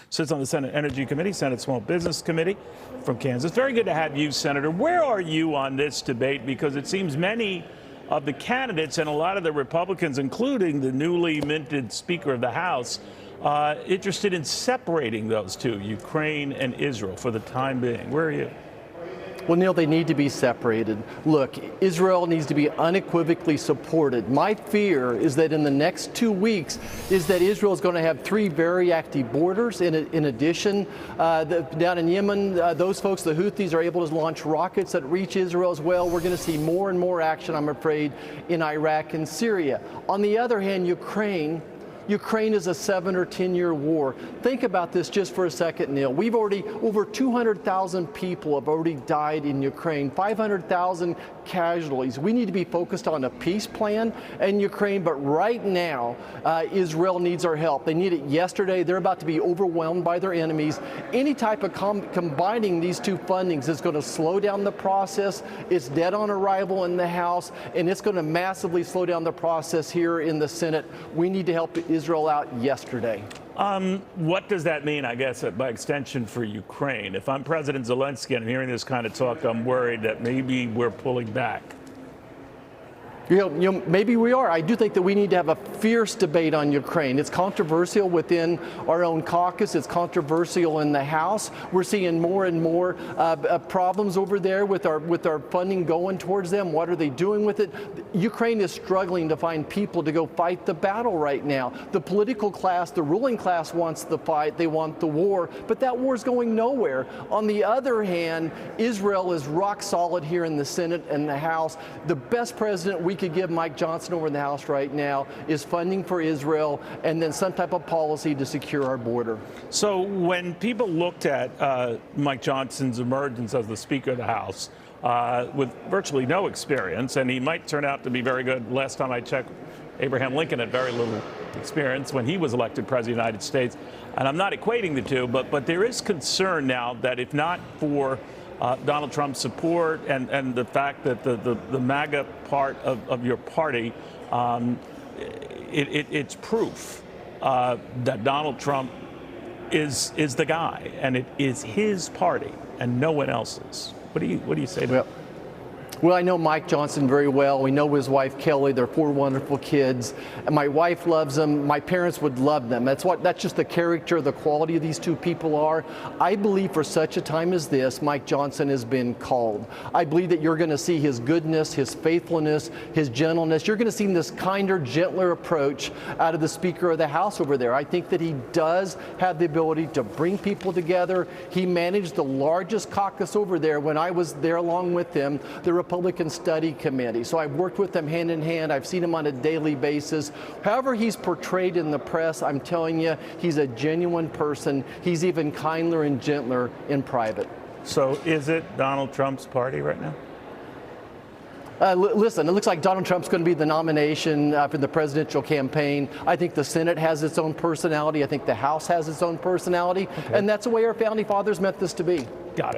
sits on the Senate Energy Committee, Senate Small Business Committee from Kansas. Very good to have you, Senator. Where are you on this debate? Because it seems many of the candidates and a lot of the Republicans, including the newly minted Speaker of the House, interested in separating those two, Ukraine and Israel, for the time being. Where are you? Well, Neil, they need to be separated. Look, Israel needs to be unequivocally supported. My fear is that in the next 2 weeks is that Israel is going to have 3 very active borders. In addition, down in Yemen, those folks, the Houthis, are able to launch rockets that reach Israel as well. We're going to see more and more action, I'm afraid, in Iraq and Syria. On the other hand, Ukraine is a 7 or 10-year war. Think about this just for a second, Neil. We've already, over 200,000 people have already died in Ukraine, 500,000 casualties. We need to be focused on a peace plan in Ukraine, but right now, Israel needs our help. They need it yesterday. They're about to be overwhelmed by their enemies. Any type of combining these two fundings is going to slow down the process. It's dead on arrival in the House, and it's going to massively slow down the process here in the Senate. We need to help Israel out yesterday. What does that mean, I guess, by extension for Ukraine? If I'm President Zelensky and I'm hearing this kind of talk, I'm worried that maybe we're pulling back. Maybe we are. I do think that we need to have a fierce debate on Ukraine. It's controversial within our own caucus. It's controversial in the House. We're seeing more and more problems over there with our funding going towards them. What are they doing with it? Ukraine is struggling to find people to go fight the battle right now. The political class, the ruling class wants the fight. They want the war, but that war is going nowhere. On the other hand, Israel is rock solid here in the Senate and the House. The best president we could give Mike Johnson over in the House right now is funding for Israel and then some type of policy to secure our border. So when people looked at Mike Johnson's emergence as the Speaker of the House with virtually no experience, and he might turn out to be very good. Last time I checked, Abraham Lincoln had very little experience when he was elected President of the United States. And I'm not equating the two, but there is concern now that if not for Donald Trump's support and the fact that the MAGA part of your party, it's proof that Donald Trump is the guy, and it is his party and no one else's. What do you say to that? Well, I know Mike Johnson very well. We know his wife, Kelly. They're 4 wonderful kids. And my wife loves them. My parents would love them. That's just the character, the quality of these two people are. I believe for such a time as this, Mike Johnson has been called. I believe that you're going to see his goodness, his faithfulness, his gentleness. You're going to see this kinder, gentler approach out of the Speaker of the House over there. I think that he does have the ability to bring people together. He managed the largest caucus over there when I was there along with him, the Republican Study Committee. So I've worked with them hand in hand. I've seen him on a daily basis. However he's portrayed in the press, I'm telling you, he's a genuine person. He's even kinder and gentler in private. So is it Donald Trump's party right now? Listen, it looks like Donald Trump's going to be the nomination for the presidential campaign. I think the Senate has its own personality. I think the House has its own personality. Okay. And that's the way our founding fathers meant this to be. Got it.